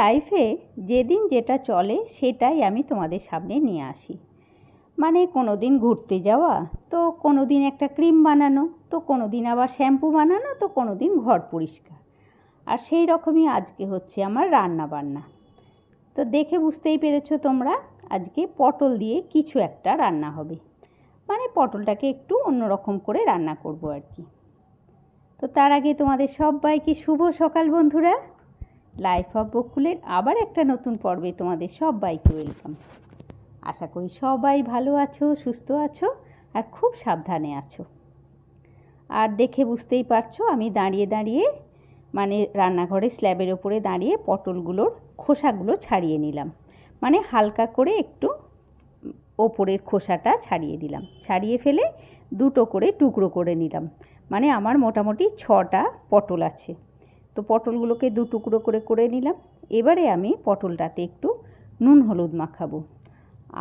লাইফে যেদিন যেটা চলে সেটাই আমি তোমাদের সামনে নিয়ে আসি। মানে কোনো দিন ঘুরতে যাওয়া, তো কোনো দিন একটা ক্রিম বানানো, তো কোনো দিন আবার শ্যাম্পু বানানো, তো কোনো দিন ঘর পরিষ্কার। আর সেই রকমই আজকে হচ্ছে আমার রান্না বান্না। তো দেখে বুঝতেই পেরেছো তোমরা, আজকে পটল দিয়ে কিছু একটা রান্না হবে। মানে পটলটাকে একটু অন্যরকম করে রান্না করব আর কি। তো তার আগে তোমাদের সবাইকে শুভ সকাল বন্ধুরা। লাইফ অফ বকুলের আবার একটা নতুন পর্বে তোমাদের সবাইকে ওয়েলকাম। আশা করি সবাই ভালো আছো, সুস্থ আছো আর খুব সাবধানে আছো। আর দেখে বুঝতেই পারছো আমি দাঁড়িয়ে দাঁড়িয়ে মানে রান্নাঘরে স্ল্যাবের ওপরে দাঁড়িয়ে পটলগুলোর খোসাগুলো ছাড়িয়ে নিলাম। মানে হালকা করে একটু ওপরের খোসাটা ছাড়িয়ে দিলাম, ছাড়িয়ে ফেলে দুটো করে টুকরো করে নিলাম। মানে আমার মোটামুটি 6টা পটল আছে। তো পটলগুলোকে দু টুকরো করে করে নিলাম। এবারে আমি পটলটাতে একটু নুন হলুদ মাখাবো।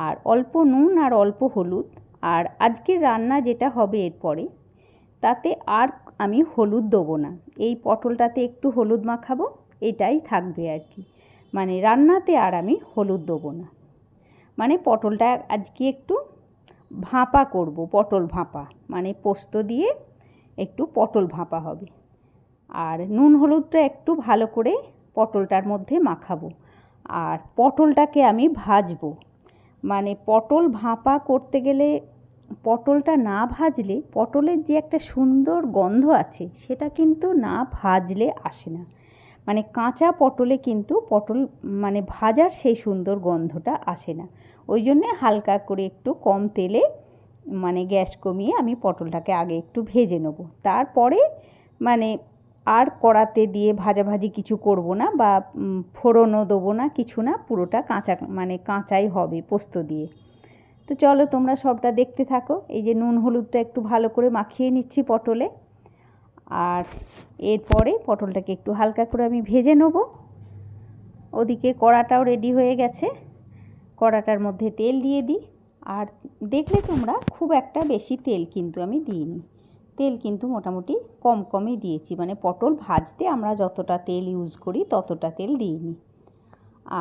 আর অল্প নুন আর অল্প হলুদ। আর আজকের রান্না যেটা হবে এরপরে, তাতে আর আমি হলুদ দেবো না। এই পটলটাতে একটু হলুদ মাখাবো, এটাই থাকবে আর কি। মানে রান্নাতে আর আমি হলুদ দেবো না। মানে পটলটা আজকে একটু ভাপা করব, পটল ভাপা। মানে পোস্ত দিয়ে একটু পটল ভাপা হবে। আর নুন হলুদটা একটু ভালো করে পটলটার মধ্যে মাখাবো। আর পটলটাকে আমি ভাজবো। মানে পটল ভাপা করতে গেলে পটলটা না ভাজলে পটলের যে একটা সুন্দর গন্ধ আছে সেটা কিন্তু না ভাজলে আসে না। মানে কাঁচা পটলে কিন্তু পটল মানে ভাজার সেই সুন্দর গন্ধটা আসে না। ওই জন্যে হালকা করে একটু কম তেলে মানে গ্যাস কমিয়ে আমি পটলটাকে আগে একটু ভেজে নেব। তারপরে মানে আর কড়াতে দিয়ে ভাজাভাজি কিছু করব না, বা ফোড়নও দেবো না, কিছু না, পুরোটা কাঁচা মানে কাঁচাই হবে পোস্ত দিয়ে। তো চলো তোমরা সবটা দেখতে থাকো। এই যে নুন হলুদটা একটু ভালো করে মাখিয়ে নিচ্ছি পটলে। আর এরপরে পটলটাকে একটু হালকা করে আমি ভেজে নেব। ওদিকে কড়াটাও রেডি হয়ে গেছে। কড়াটার মধ্যে তেল দিয়ে দিই। আর দেখলে তোমরা খুব একটা বেশি তেল কিন্তু আমি দিইনি। তেল কিন্তু মোটামুটি কম কমই দিয়েছি। মানে পটল ভাজতে আমরা যতটা তেল ইউজ করি ততটা তেল দিইনি।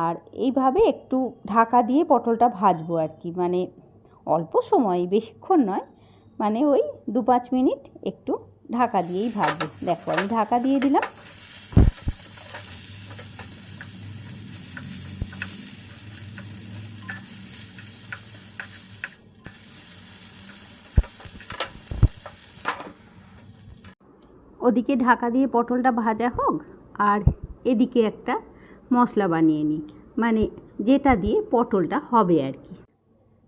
আর এইভাবে একটু ঢাকা দিয়ে পটলটা ভাজবো আর কি। মানে অল্প সময়, বেশিক্ষণ নয়, মানে ওই 2-5 মিনিট একটু ঢাকা দিয়েই ভাজবো। দেখো আমি ঢাকা দিয়ে দিলাম। ওদিকে ঢাকা দিয়ে পটলটা ভাজা হোক, আর এদিকে একটা মশলা বানিয়ে নিই। মানে যেটা দিয়ে পটলটা হবে আর কি।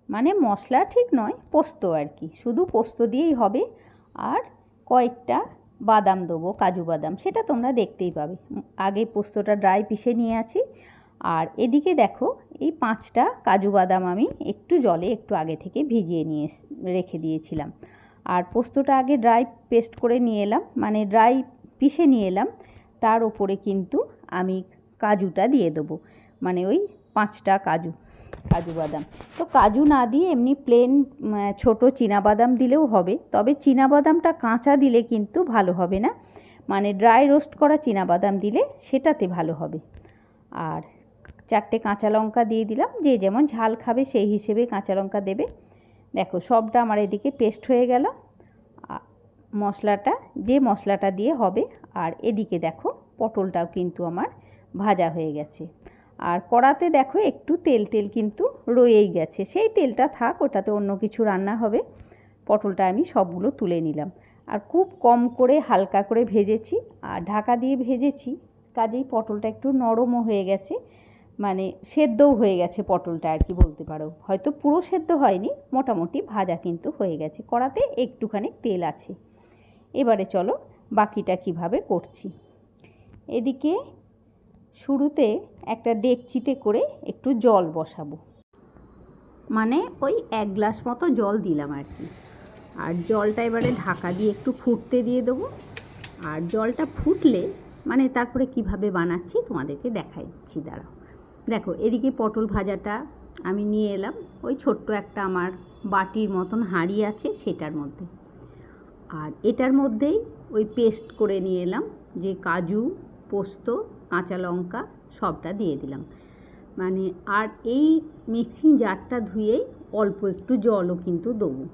মানে মশলা ঠিক নয়, পোস্ত আর কি, শুধু পোস্ত দিয়েই হবে। আর কয়েকটা বাদাম দেবো, কাজু বাদাম, সেটা তোমরা দেখতেই পাবে। আগে পোস্তটা ড্রাই পিষে নিয়ে আছি। আর এদিকে দেখো এই 5টা কাজু বাদাম আমি একটু জলে একটু আগে থেকে ভিজিয়ে নিয়ে রেখে দিয়েছিলাম। আর পোস্তটা আগে ড্রাই পেস্ট করে নিয়ে এলাম, মানে ড্রাই পিষে নিয়ে এলাম। তার ওপরে কিন্তু আমি কাজুটা দিয়ে দেবো। মানে ওই 5টা কাজু বাদাম। তো কাজু না দিয়ে এমনি প্লেন ছোট চীনাবাদাম দিলেও হবে। তবে চীনাবাদামটা কাঁচা দিলে কিন্তু ভালো হবে না। মানে ড্রাই রোস্ট করা চীনাবাদাম দিলে সেটাতে ভালো হবে। আর 4টে কাঁচা লঙ্কা দিয়ে দিলাম। যে যেমন ঝাল খাবে সেই হিসেবে কাঁচা লঙ্কা দেবে। দেখো সবটা আমার এদিকে পেস্ট হয়ে গেল মশলাটা, যে মশলাটা দিয়ে হবে। আর এদিকে দেখো পটলটাও কিন্তু আমার ভাজা হয়ে গেছে। আর কড়াতে দেখো একটু তেল কিন্তু রয়েই গেছে। সেই তেলটা থাক, ওটাতে অন্য কিছু রান্না হবে। পটলটা আমি সবগুলো তুলে নিলাম। আর খুব কম করে হালকা করে ভেজেছি আর ঢাকা দিয়ে ভেজেছি, কাজেই পটলটা একটু নরমও হয়ে গেছে। মানে সেদ্ধও হয়ে গেছে পটলটা আর কি বলতে পারো। হয়তো পুরো সেদ্ধ হয়নি, মোটামুটি ভাজা কিন্তু হয়ে গেছে। কড়াতে একটুখানি তেল আছে। এবারে চলো বাকিটা কিভাবে করছি। এদিকে শুরুতে একটা ডেকচিতে করে একটু জল বসাবো। মানে ওই 1 গ্লাস মতো জল দিলাম আর কি। আর জলটা এবারে ঢাকা দিয়ে একটু ফুটতে দিয়ে দেবো। আর জলটা ফুটলে মানে তারপরে কিভাবে বানাচ্ছি তোমাদেরকে দেখাই দিচ্ছি, দাঁড়াও। দেখো এদিকে পটল ভাজাটা আমি নিয়ে এলাম। ওই ছোট্ট একটা আমার বাটির মতন হাঁড়ি আছে সেটার মধ্যে। আর এটার মধ্যেই ওই পেস্ট করে নিয়ে এলাম, যে কাজু, পোস্ত, কাঁচা লঙ্কা, সবটা দিয়ে দিলাম। মানে আর এই মিক্সিং জারটা ধুয়েই অল্প একটু জলও কিন্তু দেবো,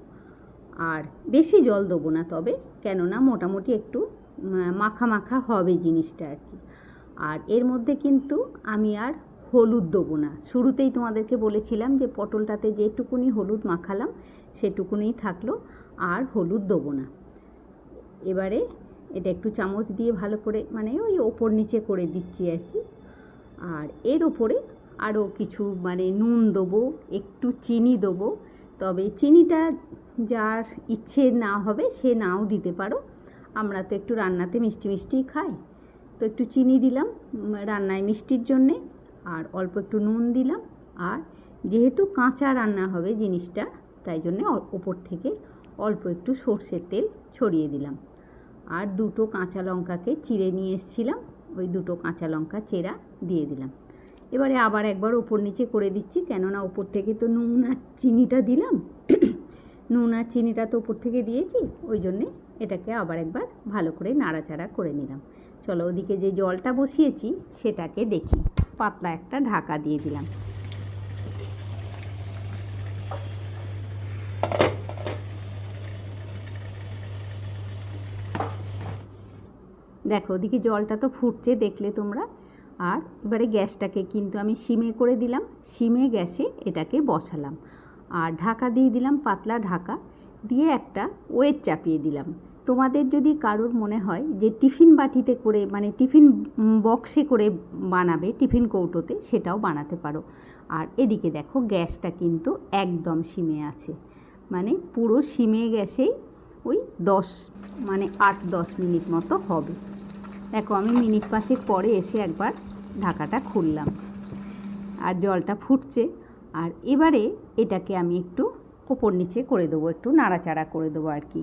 আর বেশি জল দেবো না, তবে কেননা মোটামুটি একটু মাখা মাখা হবে জিনিসটা আর কি। আর এর মধ্যে কিন্তু আমি আর হলুদ দেবো না। শুরুতেই তোমাদেরকে বলেছিলাম যে পটলটাতে যেটুকুনি হলুদ মাখালাম সেটুকুনিই থাকলো, আর হলুদ দেবো না। এবারে এটা একটু চামচ দিয়ে ভালো করে মানে ওই ওপর নিচে করে দিচ্ছি আর কি। আর এর ওপরে আরও কিছু মানে নুন দেবো, একটু চিনি দেবো, তবে চিনিটা যার ইচ্ছে না হবে সে নাও দিতে পারো। আমরা তো একটু রান্নাতে মিষ্টি মিষ্টিই খাই, তো একটু চিনি দিলাম রান্নায় মিষ্টির জন্যে, আর অল্প একটু নুন দিলাম। আর যেহেতু কাঁচা রান্না হবে জিনিসটা, তাই জন্যে ওপর থেকে অল্প একটু সর্ষের তেল ছড়িয়ে দিলাম। আর দুটো কাঁচা লঙ্কাকে চিড়ে নিয়ে এসেছিলাম, ওই দুটো কাঁচা লঙ্কা চেরা দিয়ে দিলাম। এবারে আবার একবার ওপর নিচে করে দিচ্ছি, কেননা ওপর থেকে তো নুন আর চিনিটা দিলাম, নুন আর চিনিটা তো ওপর থেকে দিয়েছি, ওই জন্যে এটাকে আবার একবার ভালো করে নাড়াচাড়া করে নিলাম। চলো ওদিকে যে জলটা বসিয়েছি সেটাকে দেখি। পাতলা একটা ঢাকা দিয়ে দিলাম। দেখো ওদিকে জলটা তো ফুটছে, দেখলে তোমরা। আর এবারে গ্যাসটাকে কিন্তু আমি সিমে করে দিলাম, সিমে গ্যাসে এটাকে বসালাম, আর ঢাকা দিয়ে দিলাম, পাতলা ঢাকা দিয়ে একটা ওয়েট চাপিয়ে দিলাম। তোমাদের যদি কারোর মনে হয় যে টিফিন বাটিতে করে মানে টিফিন বক্সে করে বানাবে, টিফিন কৌটোতে, সেটাও বানাতে পারো। আর এদিকে দেখো গ্যাসটা কিন্তু একদম সিমে আছে, মানে পুরো সিমে গ্যাসেই ওই 8-10 মিনিট মতো হবে। দেখো আমি মিনিট 5 পরে এসে একবার ঢাকাটা খুললাম, আর জলটা ফুটছে। আর এবারে এটাকে আমি একটু ওপর নিচে করে দেবো, একটু নাড়াচাড়া করে দেবো আর কি।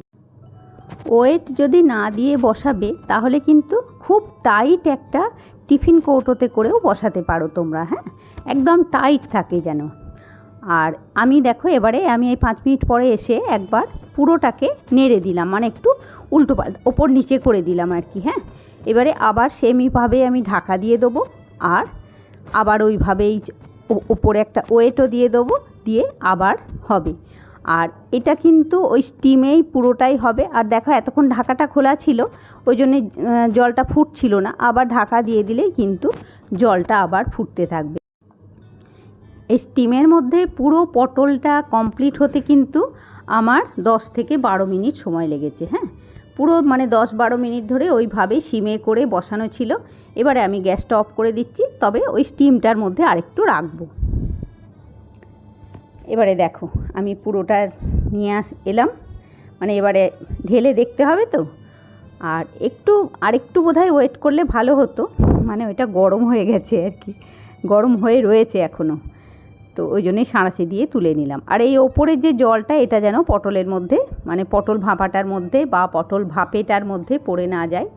ওয়েট যদি না দিয়ে বসাবে তাহলে কিন্তু খুব টাইট একটা টিফিন কৌটোতে করেও বসাতে পারো তোমরা, হ্যাঁ, একদম টাইট থাকে যেন। আর আমি দেখো এবারে আমি এই 5 মিনিট পরে এসে একবার পুরোটাকে নেড়ে দিলাম, মানে একটু উল্টো পাল্টা ওপর নিচে করে দিলাম আর কি, হ্যাঁ। এবারে আবার সেমইভাবে আমি ঢাকা দিয়ে দেবো, আর আবার ওইভাবেই ওপরে একটা ওয়েটও দিয়ে দেবো, দিয়ে আবার হবে। আর এটা কিন্তু ওই স্টিমেই পুরোটাই হবে। আর দেখো এতক্ষণ ঢাকাটা খোলা ছিল, ওই জন্যে জলটা ফুটছিল না, আবার ঢাকা দিয়ে দিলেই কিন্তু জলটা আবার ফুটতে থাকবে। এই স্টিমের মধ্যে পুরো পটলটা কমপ্লিট হতে কিন্তু আমার 10 থেকে 12 মিনিট সময় লেগেছে, হ্যাঁ, পুরো মানে 10-12 মিনিট ধরে ওইভাবেই সিমে করে বসানো ছিল। এবারে আমি গ্যাসটা অফ করে দিচ্ছি, তবে ওই স্টিমটার মধ্যে আরেকটু রাখবো। এবারে দেখো আমি পুরোটা নিয়ে এলাম, মানে এবারে ঢেলে দেখতে হবে তো। আর আরেকটু বোধহয় ওয়েট করলে ভালো হতো, মানে ওইটা গরম হয়ে গেছে আর কি, গরম হয়ে রয়েছে এখনও, তো ওই জন্যই সাঁড়াশি দিয়ে তুলে নিলাম। আর এই ওপরের যে জলটা, এটা যেন পটলের মধ্যে মানে পটল ভাপাটার মধ্যে বা পটল ভাপেটার মধ্যে পড়ে না যায়,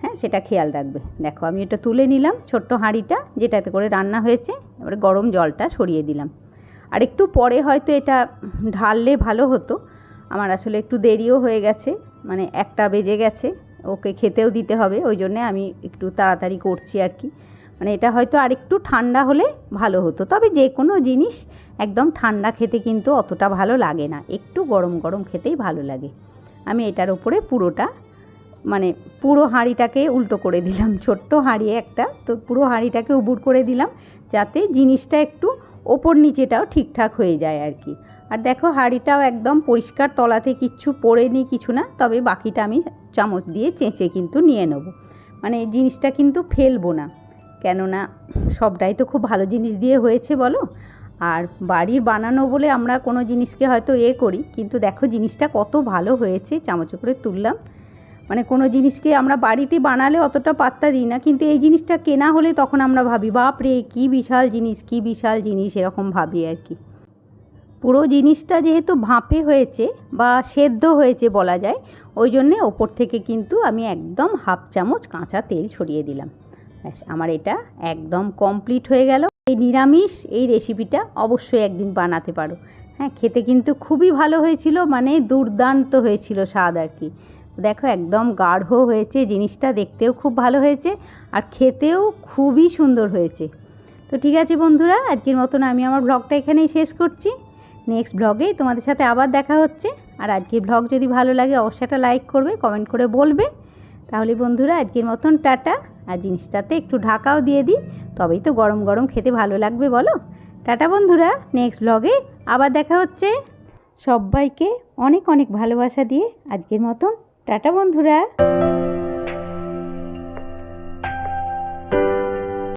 হ্যাঁ, সেটা খেয়াল রাখবে। দেখো আমি এটা তুলে নিলাম, ছোট্ট হাঁড়িটা যেটাতে করে রান্না হয়েছে, এবারে গরম জলটা সরিয়ে দিলাম। আর একটু পরে হয়তো এটা ঢাললে ভালো হতো, আমার আসলে একটু দেরিও হয়ে গেছে, মানে 1টা বেজে গেছে, ওকে খেতেও দিতে হবে, ওই জন্যে আমি একটু তাড়াতাড়ি করছি আর কি। মানে এটা হয়তো আরেকটু ঠান্ডা হলে ভালো হতো, তবে যে কোনো জিনিস একদম ঠান্ডা খেতে কিন্তু অতটা ভালো লাগে না, একটু গরম গরম খেতেই ভালো লাগে। আমি এটার উপরে পুরোটা মানে পুরো হাঁড়িটাকে উল্টো করে দিলাম, ছোট্ট হাঁড়ি একটা, তো পুরো হাঁড়িটাকে উবুড় করে দিলাম, যাতে জিনিসটা একটু ওপর নিচেটাও ঠিকঠাক হয়ে যায় আর কি। আর দেখো হাঁড়িটাও একদম পরিষ্কার, তলাতে কিচ্ছু পড়েনি, কিছু না, তবে বাকিটা আমি চামচ দিয়ে চেঁচে কিন্তু নিয়ে নেব, মানে এই জিনিসটা কিন্তু ফেলবো না, কেননা সবটাই তো খুব ভালো জিনিস দিয়ে হয়েছে বলো। আর বাড়ির বানানো বলে আমরা কোনো জিনিসকে হয়তো করি, কিন্তু দেখো জিনিসটা কত ভালো হয়েছে, চামচে করে তুললাম। মানে কোনো জিনিসকে আমরা বাড়িতে বানালে অতটা পাত্তা দিই না, কিন্তু এই জিনিসটা কেনা হলে তখন আমরা ভাবি বাপরে কী বিশাল জিনিস, কী বিশাল জিনিস, এরকম ভাবি আর কি। পুরো জিনিসটা যেহেতু ভাপে হয়েছে বা সেদ্ধ হয়েছে বলা যায়, ওই জন্যে ওপর থেকে কিন্তু আমি একদম 1/2 চামচ কাঁচা তেল ছড়িয়ে দিলাম। ব্যাস আমার এটা একদম কমপ্লিট হয়ে গেল। এই নিরামিষ এই রেসিপিটা অবশ্যই একদিন বানাতে পারো, হ্যাঁ, খেতে কিন্তু খুবই ভালো হয়েছিল, মানে দুর্দান্ত হয়েছিল স্বাদ আর কি। দেখো একদম গাঢ় হয়েছে জিনিসটা, দেখতেও খুব ভালো হয়েছে আর খেতেও খুবই সুন্দর হয়েছে। তো ঠিক আছে বন্ধুরা, আজকের মতন আমি আমার ব্লগটা এখানেই শেষ করছি। নেক্সট ব্লগেই তোমাদের সাথে আবার দেখা হচ্ছে। আর আজকের ব্লগ যদি ভালো লাগে অবশ্যই একটা লাইক করবে, কমেন্ট করে বলবে। তাহলে বন্ধুরা আজকের মতন টাটা। আর জিনিসটাতে একটু ঢাকাও দিয়ে দিই, তবেই তো গরম গরম খেতে ভালো লাগবে বলো। টাটা বন্ধুরা, নেক্সট ব্লগে আবার দেখা হচ্ছে। সবাইকে অনেক অনেক ভালোবাসা দিয়ে আজকের মতন টাটা বন্ধুরা।